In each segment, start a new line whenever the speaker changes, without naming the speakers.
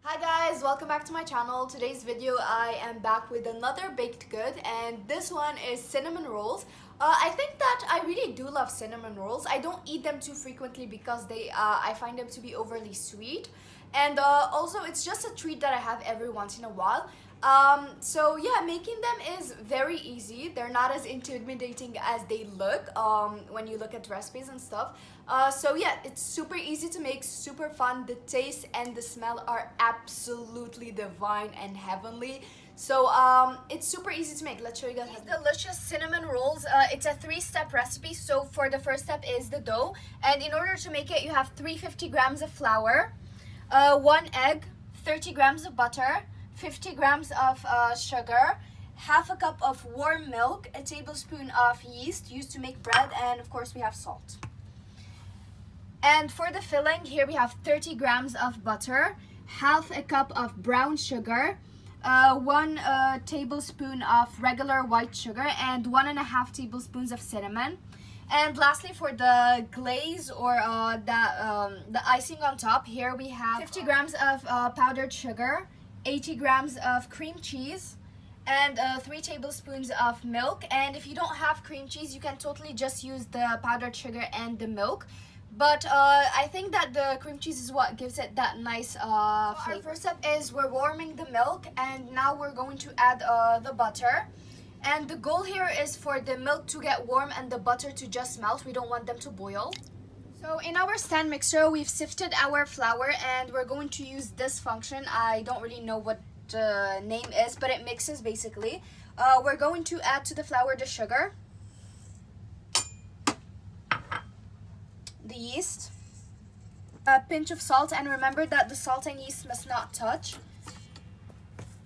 Hi guys, welcome back to my channel. Today's video I am back with another baked good, and this one is cinnamon rolls. I think that I really do love cinnamon rolls. I don't eat them too frequently because I find them to be overly sweet, and also it's just a treat that I have every once in a while. So yeah, making them is very easy. They're not as intimidating as they look when you look at recipes and stuff. So yeah, it's super easy to make, super fun. The taste and the smell are absolutely divine and heavenly. So it's super easy to make. Let's show you guys. These delicious cinnamon rolls. It's a 3-step recipe. So for the first step is the dough, and in order to make it, you have 350 grams of flour, 1 egg, 30 grams of butter, 50 grams of sugar, half a cup of warm milk, a tablespoon of yeast used to make bread, and of course we have salt. And for the filling, here we have 30 grams of butter, half a cup of brown sugar, 1 tablespoon of regular white sugar, and 1.5 tablespoons of cinnamon. And lastly, for the glaze or the icing on top, here we have 50 grams of powdered sugar, 80 grams of cream cheese, and 3 tablespoons of milk. And if you don't have cream cheese, you can totally just use the powdered sugar and the milk. But I think that the cream cheese is what gives it that nice flavor. Our first step is we're warming the milk, and now we're going to add the butter. And the goal here is for the milk to get warm and the butter to just melt. We don't want them to boil. So in our stand mixer, we've sifted our flour, and we're going to use this function. I don't really know what the name is, but it mixes basically. We're going to add to the flour the sugar, the yeast, a pinch of salt, and remember that the salt and yeast must not touch.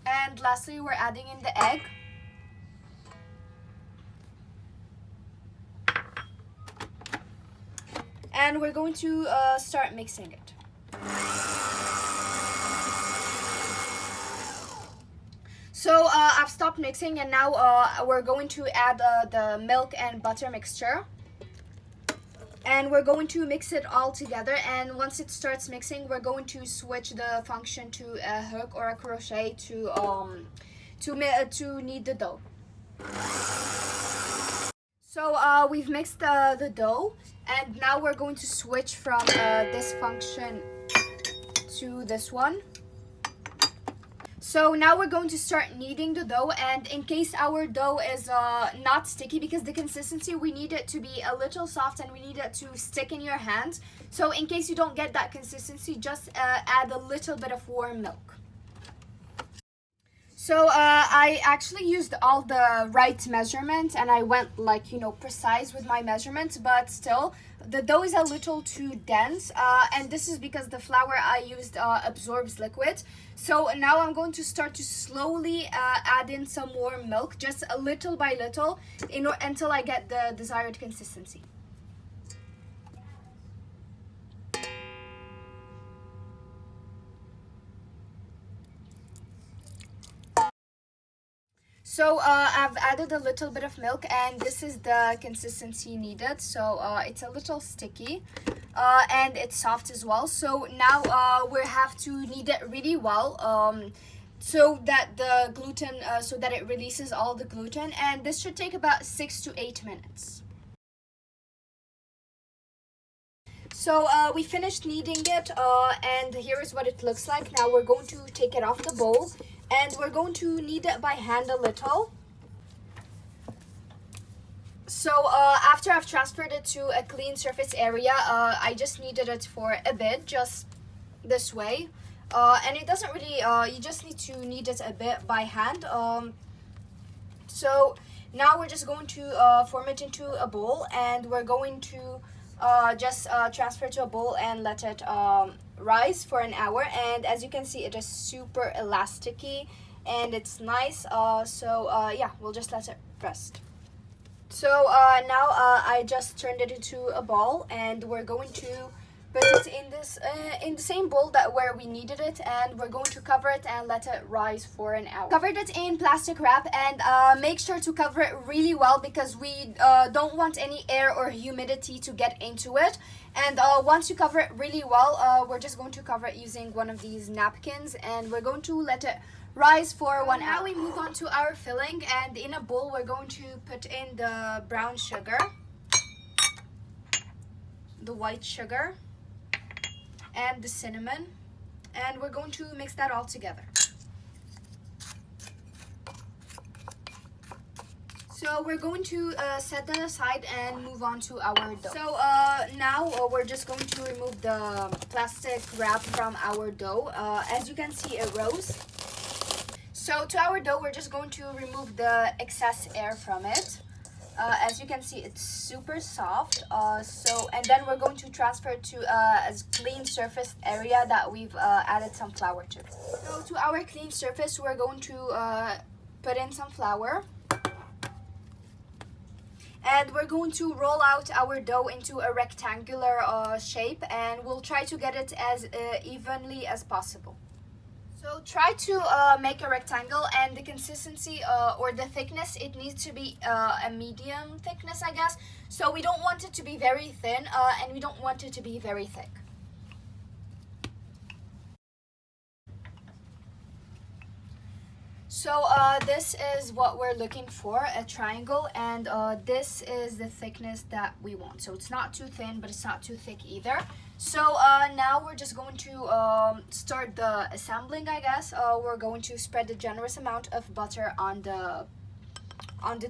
And lastly, we're adding in the egg. And we're going to start mixing it. So I've stopped mixing, and now we're going to add the milk and butter mixture. And we're going to mix it all together, and once it starts mixing, we're going to switch the function to a hook or a crochet to knead the dough. So we've mixed the dough, and now we're going to switch from this function to this one. So now we're going to start kneading the dough, and in case our dough is not sticky, because the consistency, we need it to be a little soft and we need it to stick in your hands. So in case you don't get that consistency, just add a little bit of warm milk. So I actually used all the right measurements, and I went precise with my measurements, but still the dough is a little too dense, and this is because the flour I used absorbs liquid. So now I'm going to start to slowly add in some more milk, just a little by little, until I get the desired consistency. So I've added a little bit of milk, and this is the consistency needed. So it's a little sticky, and it's soft as well. So now we have to knead it really well, so that the gluten, so that it releases all the gluten. And this should take about 6 to 8 minutes. So we finished kneading it, and here is what it looks like. Now we're going to take it off the bowl, and we're going to knead it by hand a little. So after I've transferred it to a clean surface area, I just kneaded it for a bit, just this way. And it doesn't really, you just need to knead it a bit by hand. So now we're just going to form it into a bowl, and we're going to just transfer to a bowl and let it rise for an hour. And as you can see, it is super elasticy and it's nice. Yeah, we'll just let it rest. So now I just turned it into a ball, and we're going to put it in the same bowl that where we needed it, and we're going to cover it and let it rise for an hour. Covered it in plastic wrap, and make sure to cover it really well because we don't want any air or humidity to get into it. And once you cover it really well, we're just going to cover it using one of these napkins, and we're going to let it rise for 1 hour. Now we move on to our filling, and in a bowl we're going to put in the brown sugar, the white sugar, and the cinnamon, and we're going to mix that all together. So we're going to set that aside and move on to our dough. So now we're just going to remove the plastic wrap from our dough. As you can see, it rose. So to our dough, we're just going to remove the excess air from it. As you can see, it's super soft. And then we're going to transfer it to a clean surface area that we've added some flour to. So to our clean surface, we're going to put in some flour. And we're going to roll out our dough into a rectangular shape, and we'll try to get it as evenly as possible. So try to make a rectangle, and the consistency or the thickness, it needs to be a medium thickness, I guess. So we don't want it to be very thin and we don't want it to be very thick. So this is what we're looking for, a triangle, and this is the thickness that we want. So it's not too thin, but it's not too thick either. So now we're just going to start the assembling, I guess. We're going to spread a generous amount of butter on the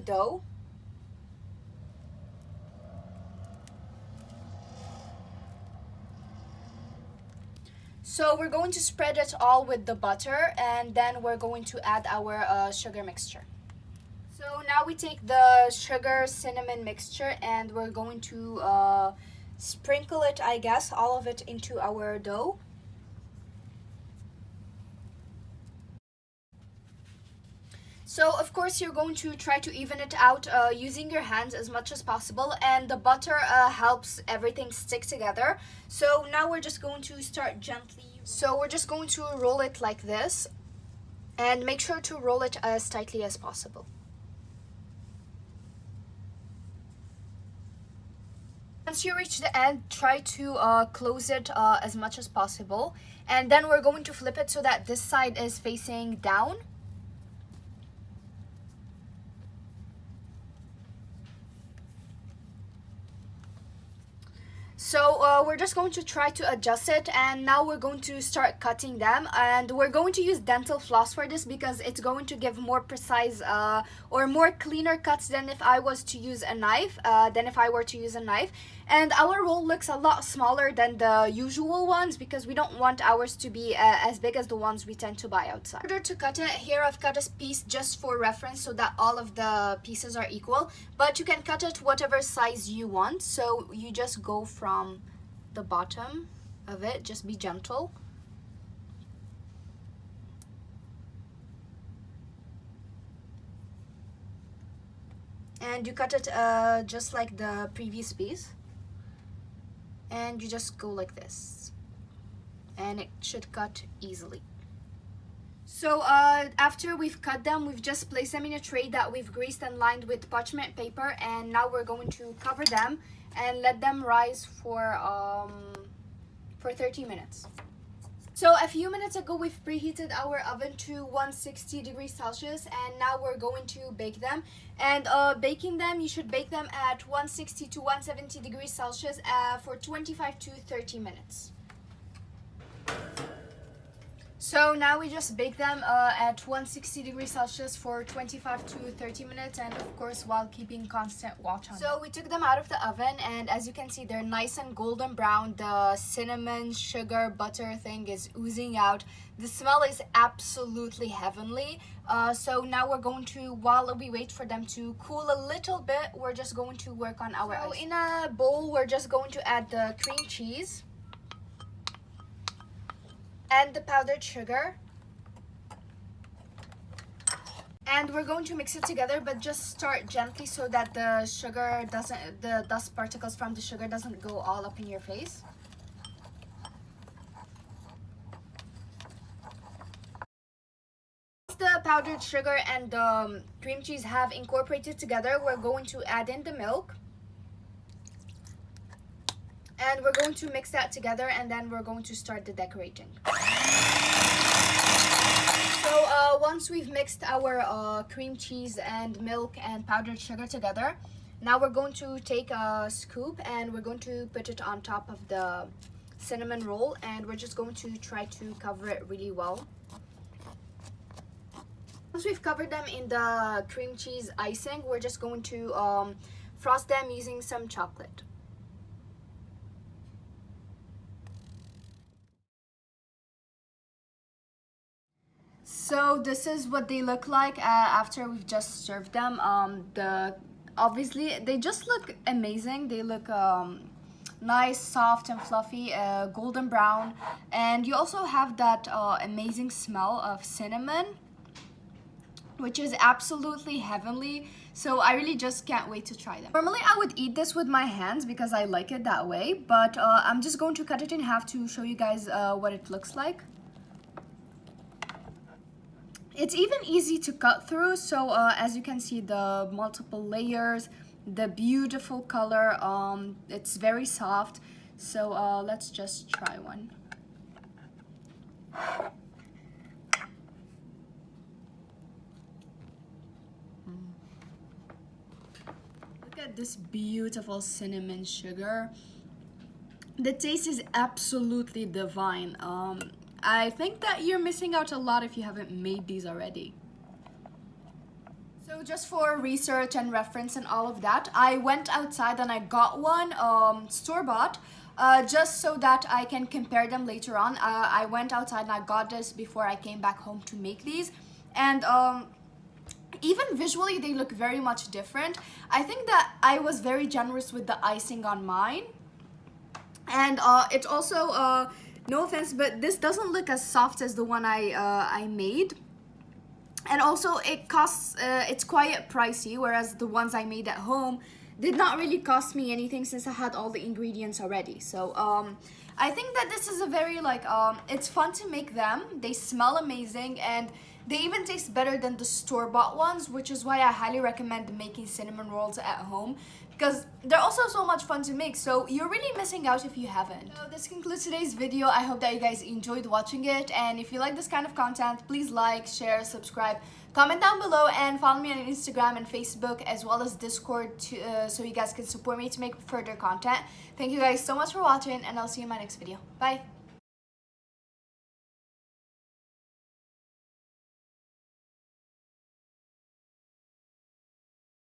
dough. So we're going to spread it all with the butter, and then we're going to add our sugar mixture. So now we take the sugar cinnamon mixture, and we're going to sprinkle it, I guess, all of it into our dough. So of course you're going to try to even it out using your hands as much as possible, and the butter helps everything stick together. So now we're just going to start gently. So we're just going to roll it like this, and make sure to roll it as tightly as possible. Once you reach the end, try to close it as much as possible, and then we're going to flip it so that this side is facing down. So we're just going to try to adjust it, and now we're going to start cutting them, and we're going to use dental floss for this because it's going to give more precise or more cleaner cuts than if I was to use a knife, and our roll looks a lot smaller than the usual ones because we don't want ours to be as big as the ones we tend to buy outside. In order to cut it, here I've cut a piece just for reference so that all of the pieces are equal, but you can cut it whatever size you want. So you just go from the bottom of it, just be gentle. And you cut it just like the previous piece, and you just go like this, and it should cut easily. So after we've cut them, we've just placed them in a tray that we've greased and lined with parchment paper, and now we're going to cover them and let them rise for 30 minutes. So a few minutes ago, we've preheated our oven to 160 degrees Celsius, and now we're going to bake them. And baking them, you should bake them at 160 to 170 degrees Celsius for 25 to 30 minutes. So now we just bake them at 160 degrees Celsius for 25 to 30 minutes, and of course while keeping constant watch on them. So we took them out of the oven, and as you can see, they're nice and golden brown. The cinnamon, sugar, butter thing is oozing out. The smell is absolutely heavenly. So now we're going to, while we wait for them to cool a little bit, we're just going to work on our ice. So in a bowl, we're just going to add the cream cheese and the powdered sugar, and we're going to mix it together, but just start gently so that the dust particles from the sugar doesn't go all up in your face. powdered sugar and the cream cheese have incorporated together, we're going to add in the milk. And we're going to mix that together, and then we're going to start the decorating. So once we've mixed our cream cheese and milk and powdered sugar together, now we're going to take a scoop and we're going to put it on top of the cinnamon roll, and we're just going to try to cover it really well. Once we've covered them in the cream cheese icing, we're just going to frost them using some chocolate. So this is what they look like after we've just served them. Obviously they just look amazing. They look nice, soft and fluffy, golden brown, and you also have that amazing smell of cinnamon, which is absolutely heavenly. So I really just can't wait to try them. Normally I would eat this with my hands because I like it that way, but I'm just going to cut it in half to show you guys what it looks like. It's even easy to cut through, so as you can see, the multiple layers, the beautiful color, it's very soft. So let's just try one. Look at this beautiful cinnamon sugar. The taste is absolutely divine. I think that you're missing out a lot if you haven't made these already. So just for research and reference and all of that, I went outside and I got one store-bought just so that I can compare them later on. I went outside and I got this before I came back home to make these, and even visually they look very much different. I think that I was very generous with the icing on mine, and it also no offense, but this doesn't look as soft as the one I made. And also it costs, it's quite pricey, whereas the ones I made at home did not really cost me anything since I had all the ingredients already. So I think that this is a very it's fun to make them. They smell amazing and they even taste better than the store-bought ones, which is why I highly recommend making cinnamon rolls at home, because they're also so much fun to make, so you're really missing out if you haven't. So this concludes today's video. I hope that you guys enjoyed watching it, and if you like this kind of content, please like, share, subscribe, comment down below, and follow me on Instagram and Facebook as well as Discord so you guys can support me to make further content. Thank you guys so much for watching, and I'll see you in my next video. Bye!